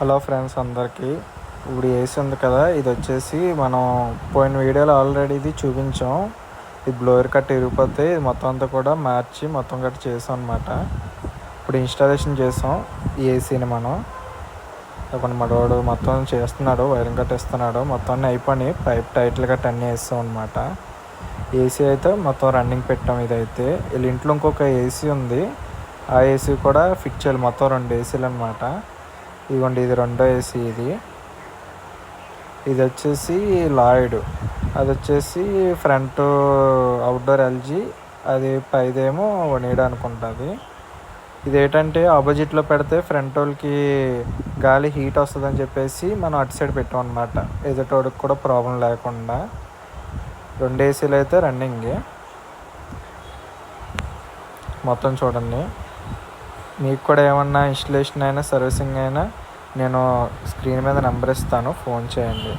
Hello friends అందరికీ. ఇప్పుడు AC ఉంది కదా, ఇది వచ్చేసి మనం పోయిన వీడియోలో ఆల్రెడీ ఇది చూపించాం. ఇది బ్లోయర్ కట్ ఇరిగిపోతే ఇది మొత్తం అంతా కూడా మార్చి మొత్తం కట్ చేసాం అనమాట. ఇప్పుడు ఇన్స్టాలేషన్ చేసాం ఈ ఏసీని మనం. ఇప్పుడు మనోడు మొత్తం చేస్తున్నాడు, వైరింగ్ కట్టేస్తున్నాడు. మొత్తం అన్నీ అయిపోయి పైప్ టైట్లు కట్ అన్నీ వేస్తాం అనమాట. ఏసీ అయితే మొత్తం రన్నింగ్ పెట్టాం. ఇదైతే వీళ్ళ ఇంట్లో ఇంకొక ఏసీ ఉంది, ఆ ఏసీ కూడా ఫిట్ చేయాలి. మొత్తం 2 ఏసీలు అనమాట. ఇదిగోండి, ఇది రెండో ఏసీ. ఇది వచ్చేసి లాయిడ్, అది వచ్చేసి ఫ్రంట్ అవుట్డోర్ ఎల్జీ, అది పైదేమో వనీడా అనుకుంటుంది. ఇదేంటంటే ఆపోజిట్లో పెడితే ఫ్రంట్ వాళ్ళకి గాలి హీట్ వస్తుందని చెప్పేసి మనం అటు సైడ్ పెట్టాం అనమాట, ఎదుటోడికి కూడా ప్రాబ్లం లేకుండా. 2 ఏసీలు అయితే రన్నింగ్. మొత్తం చూడండి. మీకు కూడా ఏమన్నా ఇన్స్టలేషన్ అయినా సర్వీసింగ్ అయినా నేను స్క్రీన్ మీద నెంబర్ ఇస్తాను, ఫోన్ చేయండి.